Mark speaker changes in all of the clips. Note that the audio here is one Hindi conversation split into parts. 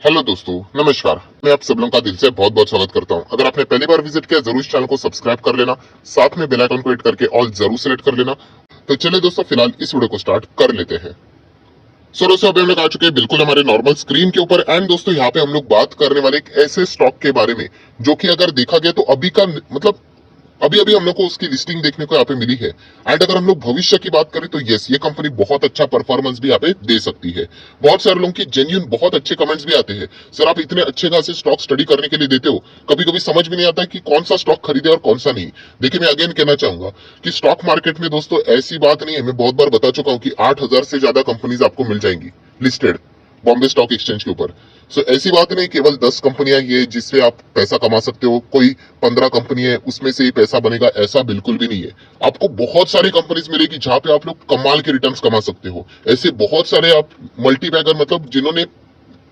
Speaker 1: हेलो दोस्तों, नमस्कार। मैं आप सब लोगों का दिल से बहुत बहुत स्वागत करता हूं। अगर आपने पहली बार विजिट किया जरूर इस चैनल को सब्सक्राइब कर लेना, साथ में बेल आइकन को हिट करके ऑल जरूर सेलेक्ट कर लेना। तो चलिए दोस्तों, फिलहाल इस वीडियो को स्टार्ट कर लेते हैं। सो दोस्तों, अभी हम लोग आ चुके हैं बिल्कुल हमारे नॉर्मल स्क्रीन के ऊपर। एंड दोस्तों, यहाँ पे हम लोग बात करने वाले एक ऐसे स्टॉक के बारे में जो कि अगर देखा गया तो अभी का मतलब अभी अभी हम लोग को उसकी लिस्टिंग देखने को यहाँ पे मिली है। एंड अगर हम लोग भविष्य की बात करें तो यस, ये कंपनी बहुत अच्छा परफॉर्मेंस भी यहाँ पे दे सकती है। बहुत सारे लोगों की जेन्युइन बहुत अच्छे कमेंट्स भी आते हैं, सर आप इतने अच्छे खासे स्टॉक स्टडी करने के लिए देते हो, कभी कभी समझ में नहीं आता है कि कौन सा स्टॉक खरीदे और कौन सा नहीं। देखिए, मैं अगेन कहना चाहूंगा कि स्टॉक मार्केट में दोस्तों ऐसी बात नहीं है, मैं बहुत बार बता चुका हूँ कि 8,000 से ज्यादा कंपनीज आपको मिल जाएंगी लिस्टेड बॉम्बे स्टॉक एक्सचेंज के ऊपर। सो ऐसी बात नहीं केवल 10 कंपनियां ये जिससे आप पैसा कमा सकते हो, कोई 15 कंपनी है उसमें से ही पैसा बनेगा, ऐसा बिल्कुल भी नहीं है। आपको बहुत सारी कंपनीज मिलेगी जहां पे आप लोग कमाल के रिटर्न्स कमा सकते हो। ऐसे बहुत सारे आप मल्टी बैगर मतलब जिन्होंने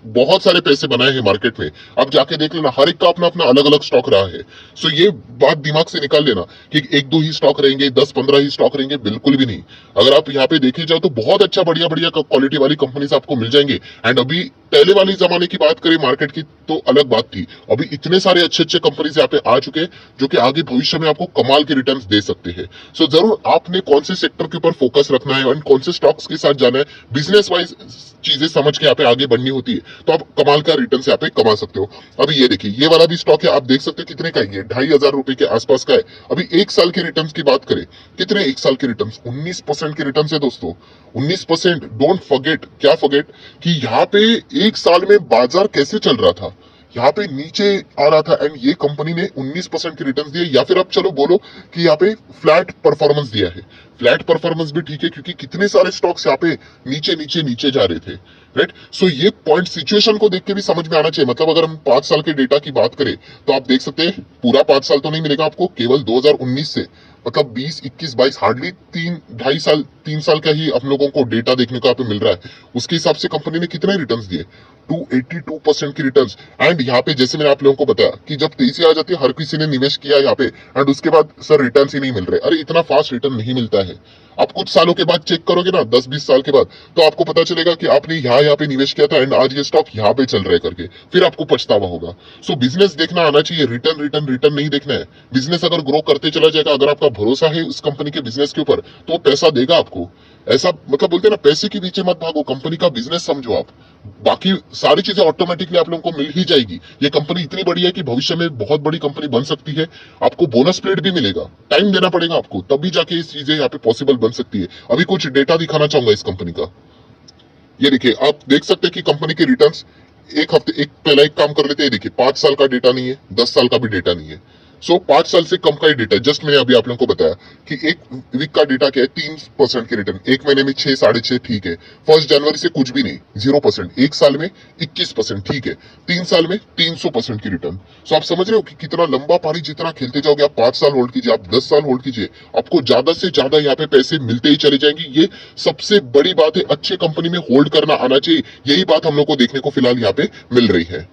Speaker 1: बहुत सारे पैसे बनाए हैं मार्केट में, आप जाके देख लेना, हर एक का अपना अपना अलग अलग स्टॉक रहा है। सो ये बात दिमाग से निकाल लेना कि एक दो ही स्टॉक रहेंगे, 10-15 ही स्टॉक रहेंगे, बिल्कुल भी नहीं। अगर आप यहाँ पे देखे जाओ तो बहुत अच्छा बढ़िया बढ़िया क्वालिटी वाली कंपनीज आपको मिल जाएंगे। एंड अभी पहले वाले जमाने की बात करें मार्केट की तो अलग बात थी, अभी इतने सारे अच्छे अच्छे कंपनीज यहाँ पे आ चुके हैं जो कि आगे भविष्य में आपको कमाल के रिटर्न्स दे सकते हैं। सो जरूर आपने कौन से सेक्टर के ऊपर फोकस रखना है और कौन से स्टॉक्स के साथ जाना है, बिजनेस वाइज चीजें समझ के यहाँ पे आगे बढ़नी होती है, तो आप कमाल का रिटर्न यहाँ पे कमा सकते हो। अभी ये देखिए, ये वाला भी स्टॉक है, आप देख सकते हो कितने का है, 2,500 रुपए के आसपास का है। अभी एक साल के रिटर्न की बात करें, कितने एक साल के रिटर्न, 19% के रिटर्न है दोस्तों, 19%। डोंट फॉरगेट, क्या फॉरगेट कि यहाँ पे एक साल में बाजार कैसे चल रहा था, यहाँ पे नीचे आ रहा था, एंड ये कंपनी ने 19% के रिटर्न दिए। या फिर आप चलो बोलो कि यहाँ पे फ्लैट परफॉर्मेंस दिया है। फ्लैट परफॉर्मेंस भी ठीक है क्योंकि कितने सारे स्टॉक्स यहाँ पे नीचे नीचे नीचे जा रहे थे, राइट। सो ये पॉइंट सिचुएशन को देख के भी समझ में आना चाहिए। मतलब अगर हम 5 साल के डेटा की बात करें तो आप देख सकते हैं पूरा 5 साल तो नहीं मिलेगा आपको, केवल 2019 से मतलब 20, 21, 22 हार्डली 3-2.5 साल 3 साल का ही हम लोगों को डेटा देखने को यहाँ पे मिल रहा है। उसके हिसाब से कंपनी ने कितने रिटर्न्स दिए, 282% की रिटर्न्स। एंड यहाँ पे जैसे मैंने आप लोगों को बताया कि जब तेजी आ जाती है, हर किसी ने निवेश किया यहाँ पे एंड उसके बाद सर रिटर्न्स ही नहीं मिल रहे। अरे इतना फास्ट रिटर्न नहीं मिलता है। आप कुछ सालों के बाद चेक करोगे ना, 10-20 साल के बाद, तो आपको पता चलेगा कि आपने यहाँ पे निवेश किया था एंड आज ये स्टॉक यहाँ पे चल रहा है करके, फिर आपको पछतावा होगा। सो बिजनेस देखना आना चाहिए, रिटर्न रिटर्न रिटर्न नहीं देखना है। बिजनेस अगर ग्रो करते चला जाएगा, अगर आपका भरोसा है उस कंपनी के बिजनेस के ऊपर, तो वो पैसा देगा आपको। ऐसा मतलब बोलते हैं ना, पैसे के पीछे मत भागो, कंपनी का बिजनेस समझो आप, बाकी सारी चीजें ऑटोमेटिकली आप लोगों को मिल ही जाएगी। ये कंपनी इतनी बड़ी है कि भविष्य में बहुत बड़ी कंपनी बन सकती है। आपको बोनस प्लेट भी मिलेगा, टाइम देना पड़ेगा आपको, तभी जाके ये चीजें यहाँ पे पॉसिबल बन सकती है। अभी कुछ डेटा दिखाना चाहूंगा इस कंपनी का। ये देखिए, आप देख सकते हैं कि कंपनी के रिटर्न्स एक हफ्ते एक पहला एक काम कर लेते हैं। देखिए, 5 साल का डेटा नहीं है, 10 साल का भी डेटा नहीं है। सो 5 साल से कम का ही डेटा, जस्ट मैंने अभी आप लोगों को बताया कि एक वीक का डेटा क्या है, 3% के रिटर्न, एक महीने में 6-6.5 ठीक है, 1 जनवरी से कुछ भी नहीं, 0%, एक साल में 21% ठीक है, 3 साल में 300% की रिटर्न। सो आप समझ रहे हो कि कितना लंबा पारी जितना खेलते जाओगे, आप 5 साल होल्ड कीजिए, आप 10 साल होल्ड कीजिए, आपको ज्यादा से ज्यादा यहाँ पे पैसे मिलते ही चले जाएंगे। ये सबसे बड़ी बात है, अच्छे कंपनी में होल्ड करना आना चाहिए। यही बात हम लोग को देखने को फिलहाल यहाँ पे मिल रही है।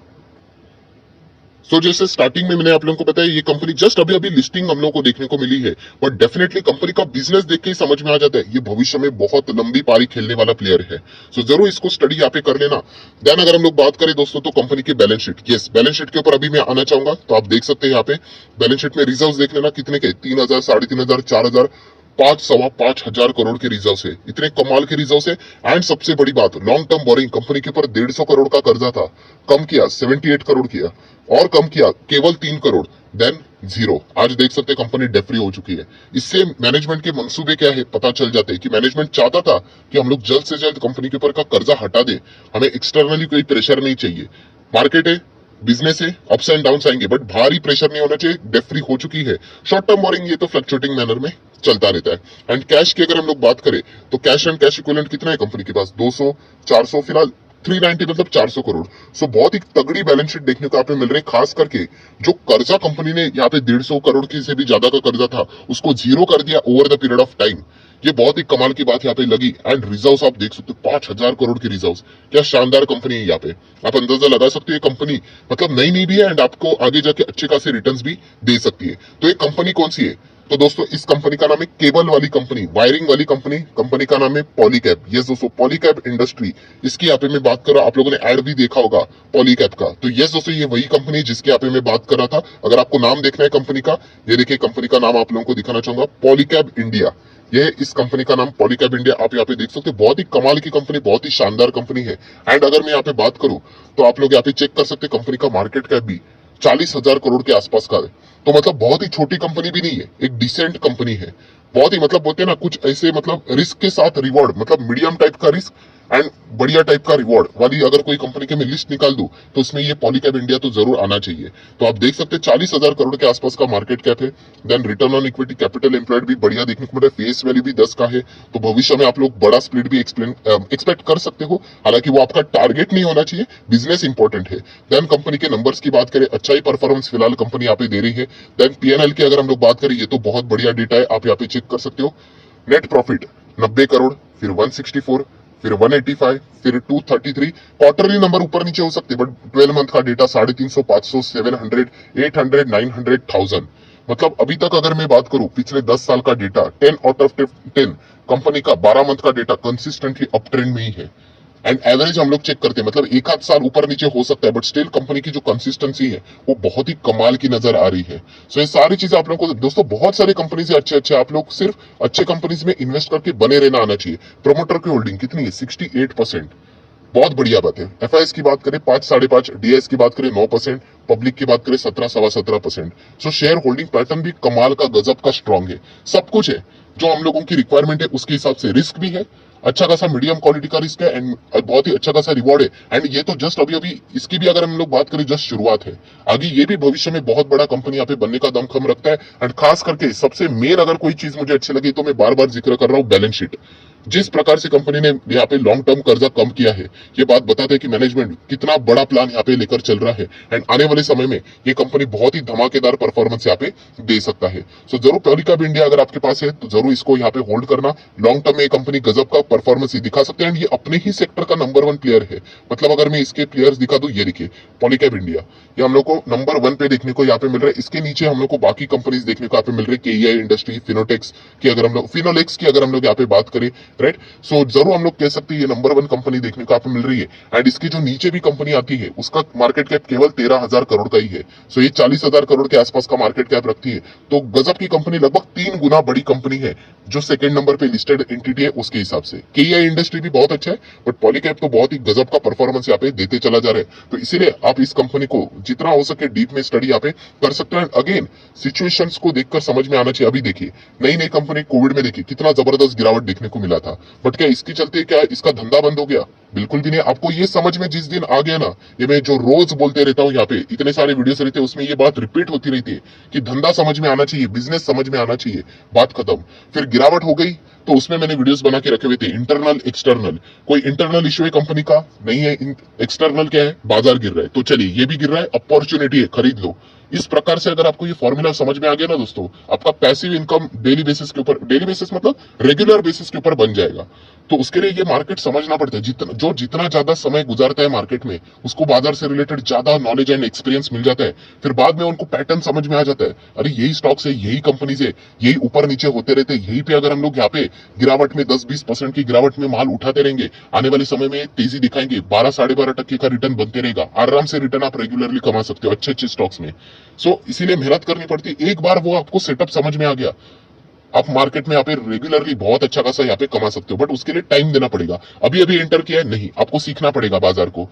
Speaker 1: सो जैसे स्टार्टिंग में मैंने आप लोगों को बताया, ये कंपनी जस्ट अभी अभी लिस्टिंग हम लोगों को देखने को मिली है, बट डेफिनेटली कंपनी का बिजनेस देख के ही समझ में आ जाता है ये भविष्य में बहुत लंबी पारी खेलने वाला प्लेयर है। सो जरूर इसको स्टडी यहाँ पे कर लेना। देन अगर हम लोग बात करें दोस्तों तो कंपनी की balance sheet, yes balance sheet के ऊपर अभी मैं आना चाहूंगा। तो आप देख सकते हैं यहाँ पे बैलेंस शीट में रिजर्व देख लेना, कितने के, 3,000, 3,500, 4,000, 5-5,500 करोड़ के रिजर्व है, इतने कमाल के रिजर्व है। एंड सबसे बड़ी बात, लॉन्ग टर्म बोरिंग, कंपनी के ऊपर 150 करोड़ का कर्जा था, कम किया 78 करोड़ किया, और कम किया केवल 3 करोड़, देन जीरो। आज देख सकते हैं कंपनी डेट फ्री हो चुकी है। इससे मैनेजमेंट के मंसूबे क्या है पता चल जाते हैं कि मैनेजमेंट चाहता था कि हम लोग जल्द से जल्द कंपनी के ऊपर का कर्जा हटा दे, हमें एक्सटर्नली कोई प्रेशर नहीं चाहिए। मार्केट है, बिजनेस है, अप्स एंड डाउन आएंगे, बट भारी प्रेशर नहीं होना चाहिए, डेट फ्री हो चुकी है। शॉर्ट टर्म बोरिंग ये तो फ्लक्चुएटिंग मैनर में चलता रहता है। एंड कैश की अगर हम लोग बात करें तो कैश एंड कैश इक्विवेलेंट कितना है कंपनी के पास, 200, 400, फिलहाल 390 मतलब 400 करोड़। सो बहुत ही तगड़ी बैलेंस शीट देखने को यहाँ पे मिल रही है। खास करके जो कर्जा कंपनी ने यहाँ पे 150 करोड़ की से भी ज्यादा का कर्जा था उसको जीरो कर दिया over the period of time, ये बहुत ही कमाल की बात यहाँ पे लगी। एंड रिजर्व्स आप देख सकते हो, 5,000 करोड़ की रिजर्व्स, क्या शानदार कंपनी है। यहाँ पे आप अंदाजा लगा सकते हो ये कंपनी मतलब नई नहीं भी है एंड आपको आगे जाके अच्छे खासे रिटर्न्स भी दे सकती है। तो ये कंपनी कौन सी है, तो दोस्तों इस कंपनी का नाम है केबल वाली कंपनी, वायरिंग वाली कंपनी, कंपनी का नाम है पॉलीकैब। यस दोस्तों, पॉलीकैब इंडस्ट्री, इसकी यहाँ पे मैं बात कर रहा हूँ। आप लोगों ने ऐड भी देखा होगा पॉलीकैब का। तो यस दोस्तों, ये वही कंपनी जिसके यहाँ पे मैं बात कर रहा था। अगर आपको नाम देखना है कंपनी का, ये देखिए कंपनी का नाम आप लोगों को दिखाना चाहूंगा, पॉलीकैब इंडिया। ये इस कंपनी का नाम पॉलीकैब इंडिया, आप यहाँ पे देख सकते हो। बहुत ही कमाल की कंपनी, बहुत ही शानदार कंपनी है। एंड अगर मैं यहाँ पे बात करूं तो आप लोग यहाँ पे चेक कर सकते हैं, कंपनी का मार्केट कैप भी 40,000 करोड़ के आसपास का है। तो मतलब बहुत ही छोटी कंपनी भी नहीं है, एक डिसेंट कंपनी है। बहुत ही मतलब बोलते हैं ना कुछ ऐसे, मतलब रिस्क के साथ रिवॉर्ड, मतलब मीडियम टाइप का रिस्क एंड बढ़िया टाइप का रिवॉर्ड वाली अगर कोई कंपनी के मैं लिस्ट निकाल दूं तो इसमें ये पॉलीकैब इंडिया तो जरूर आना चाहिए। तो आप देख सकते हैं 40,000 करोड़ के आसपास का मार्केट कैप है। Then return on equity, capital employed भी बढ़िया देखने को मिल रहा है। फेस वैल्यू भी 10 का है। तो भविष्य में आप लोग बड़ा स्प्लिट भी एक्सपेक्ट कर सकते हो। हालांकि वो आपका टारगेट नहीं होना चाहिए, बिजनेस इंपॉर्टेंट है। देन कंपनी के नंबर्स की बात करें, अच्छा ही परफॉर्मेंस फिलहाल कंपनी यहाँ पे दे रही है। देन पीएनएल की अगर हम लोग बात करें, ये तो बहुत बढ़िया डेटा है, आप यहाँ पे चेक कर सकते हो। नेट प्रॉफिट 90 करोड़, फिर 164, फिर 185, फिर 233। क्वार्टरली नंबर ऊपर नीचे हो सकते, बट 12 मंथ का डेटा 350, 500, 700, 800, 900, 1000। मतलब अभी तक अगर मैं बात करूं पिछले 10 साल का डेटा, 10 आउट ऑफ 10 कंपनी का 12 मंथ का डेटा कंसिस्टेंटली अप ट्रेंड में ही है। एंड एवरेज हम लोग चेक करते हैं, मतलब एक आध साल ऊपर नीचे हो सकता है, बट स्टिल कंपनी की जो कंसिस्टेंसी है वो बहुत ही कमाल की नजर आ रही है। सो ये सारी चीजें आप लोग को दोस्तों, बहुत सारे कंपनीज है अच्छे अच्छे, आप लोग सिर्फ अच्छे कंपनीज में इन्वेस्ट करके बने रहना आना चाहिए। प्रोमोटर की होल्डिंग कितनी है? 68%, बहुत बढ़िया बात है। एफआईएस की बात करें 5, 5.5, डीएस की बात करें 9%, पब्लिक की बात करें 17, 17.25%। सो शेयर होल्डिंग पैटर्न भी कमाल का, गजब का स्ट्रांग है। सब कुछ है जो हम लोगों की रिक्वायरमेंट है उसके हिसाब से। रिस्क भी है, अच्छा खासा मीडियम क्वालिटी का रिस्क है, एंड बहुत ही अच्छा खासा रिवॉर्ड है। एंड ये तो जस्ट अभी अभी इसकी भी अगर हम लोग बात करें, जस्ट शुरुआत है। आगे ये भी भविष्य में बहुत बड़ा कंपनी यहाँ पे बनने का दमखम रखता है। एंड खास करके सबसे मेन अगर कोई चीज मुझे अच्छी लगी तो मैं बार बार जिक्र कर रहा हूँ, बैलेंस शीट। जिस प्रकार से कंपनी ने यहाँ पे लॉन्ग टर्म कर्जा कम किया है, ये बात बताता है कि मैनेजमेंट कितना बड़ा प्लान यहाँ पे लेकर चल रहा है। एंड आने वाले समय में ये कंपनी बहुत ही धमाकेदार परफॉर्मेंस यहाँ पे दे सकता है। सो जरूर पॉलीकैब इंडिया अगर आपके पास है तो जरूर इसको यहाँ पे होल्ड करना। लॉन्ग टर्म में ये कंपनी गजब का परफॉर्मेंस दिखा सकते हैं। एंड ये अपने ही सेक्टर का नंबर 1 प्लेयर है। मतलब अगर मैं इसके प्लेयर्स दिखा दूं, ये देखिए पॉलीकैब इंडिया, ये हम लोग को नंबर 1 पे देखने को यहाँ पे मिल रहा है। इसके नीचे हम लोग को बाकी कंपनीज देखने को यहाँ पे मिल रही है, केईआई इंडस्ट्री, फिनोटेक्स की अगर हम लोग, फिनोलेक्स की अगर हम लोग यहाँ पे बात करें, राइट। सो जरूर हम लोग कह सकते हैं ये नंबर 1 कंपनी देखने को आप मिल रही है। एंड इसकी जो नीचे भी कंपनी आती है उसका मार्केट कैप केवल 13,000 करोड़ का ही है। सो ये 40,000 करोड़ के आसपास का मार्केट कैप रखती है। तो गजब की कंपनी, लगभग 3 गुना बड़ी कंपनी है जो सेकंड नंबर पे लिस्टेड एंटिटी है उसके हिसाब से। केईआई इंडस्ट्री भी बहुत अच्छा है, बट पॉलीकैब तो बहुत ही गजब का परफॉर्मेंस यहाँ पे देते चला जा रहा है। तो इसीलिए आप इस कंपनी को जितना हो सके डीप में स्टडी यहाँ पे कर सकते हैं। अगेन सिचुएशंस को देखकर समझ में आना चाहिए। अभी देखिए नई नई कंपनी, कोविड में देखिए कितना जबरदस्त गिरावट देखने को मिला था, बट क्या इसके चलते क्या इसका धंधा बंद हो गया? बिल्कुल भी नहीं। आपको ये समझ में जिस दिन आ गया ना, ये मैं जो रोज बोलते रहता हूँ यहाँ पे, इतने सारे वीडियोस रहते हैं उसमें ये बात रिपीट होती रहती है कि धंधा समझ में आना चाहिए, बिजनेस समझ में आना चाहिए, बात खत्म। फिर गिरावट हो गई तो उसमें मैंने वीडियोस बना के रखे हुए थे, इंटरनल एक्सटर्नल। कोई इंटरनल इश्यू है कंपनी का नहीं है, एक्सटर्नल क्या है? बाजार गिर रहा है, तो चलिए ये भी गिर रहा है, अपॉर्चुनिटी है, खरीद लो। इस प्रकार से अगर आपको ये फॉर्मूला समझ में आ गया ना दोस्तों, आपका पैसिव इनकम डेली बेसिस के ऊपर, डेली बेसिस मतलब रेगुलर बेसिस के ऊपर बन जाएगा। तो उसके लिए ये मार्केट समझना पड़ता है। जितना ज्यादा समय गुजारता है मार्केट में, उसको बाजार से रिलेटेड ज्यादा नॉलेज एंड एक्सपीरियंस मिल जाता है। फिर बाद में उनको पैटर्न समझ में आ जाता है, अरे यही स्टॉक्स है, यही कंपनीज है, यही ऊपर नीचे होते रहते, यही पे अगर हम लोग यहाँ पे गिरावट में 10-20% की गिरावट में माल उठाते रहेंगे, आने वाले समय में तेजी दिखाएंगे, 12-12.5% का रिटर्न बनते रहेगा। आराम से रिटर्न आप रेगुलरली कमा सकते हो अच्छे अच्छे स्टॉक्स में। सो इसीलिए मेहनत करनी पड़ती है। एक बार वो आपको सेटअप समझ में आ गया, आप मार्केट में यहाँ पे रेगुलरली बहुत अच्छा खासा यहाँ पे कमा सकते हो, बट उसके लिए टाइम देना पड़ेगा। अभी अभी एंटर किया है नहीं, आपको सीखना पड़ेगा बाजार को।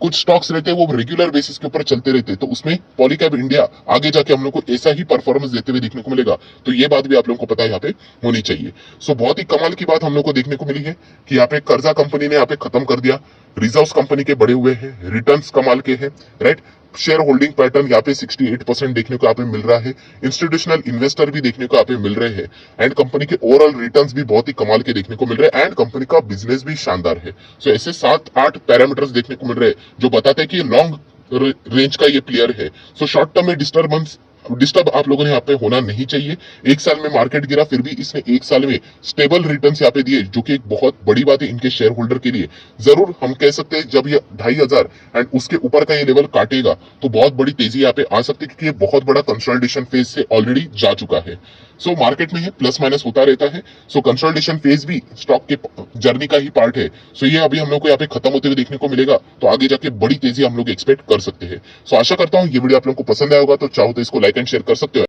Speaker 1: कुछ स्टॉक्स रहते हैं वो रेगुलर बेसिस के ऊपर चलते रहते हैं, तो उसमें पॉलीकैब इंडिया आगे जाके हम लोग को ऐसा ही परफॉर्मेंस देते हुए देखने को मिलेगा। तो ये बात भी आप लोगों को पता है यहाँ पे होनी चाहिए। सो बहुत ही कमाल की बात हम लोग को देखने को मिली है कि यहाँ पे कर्जा कंपनी ने यहाँ पे खत्म कर दिया, रिजर्व्स कंपनी के बढ़े हुए हैं, रिटर्न्स कमाल के हैं, राइट। शेयर होल्डिंग पैटर्न यहाँ पे 68% देखने को यहाँ पे मिल रहा है। इंस्टीट्यूशनल इन्वेस्टर भी देखने को यहाँ पे मिल रहे हैं। एंड कंपनी के ओवरऑल रिटर्न्स भी बहुत ही कमाल के देखने को मिल रहे हैं। एंड कंपनी का बिजनेस भी शानदार है। सो ऐसे 7-8 पैरामीटर्स देखने को मिल रहे हैं जो बताते हैं कि लॉन्ग रेंज का ये प्लेयर है। सो शॉर्ट टर्म में डिस्टर्बेंस डिस्टर्ब आप लोगों ने यहाँ पे होना नहीं चाहिए। एक साल में मार्केट गिरा, फिर भी इसने एक साल में स्टेबल रिटर्न यहाँ पे दिए, जो कि एक बहुत बड़ी बात है इनके शेयर होल्डर के लिए। जरूर हम कह सकते हैं जब ये 2500 एंड उसके ऊपर का ये लेवल काटेगा तो बहुत बड़ी तेजी यहाँ पे आ सकती है, क्योंकि ये बहुत बड़ा कंसोलिडेशन फेज से ऑलरेडी जा चुका है। सो मार्केट में है प्लस माइनस होता रहता है। सो कंसोलिडेशन फेज भी स्टॉक के जर्नी का ही पार्ट है। सो ये अभी हम लोग को यहाँ पे खत्म होते हुए देखने को मिलेगा, तो आगे जाके बड़ी तेजी हम लोग एक्सपेक्ट कर सकते हैं। सो आशा करता हूँ ये वीडियो आप लोगों को पसंद आया होगा, तो चाहो तो इसको लाइक एंड शेयर कर सकते हो।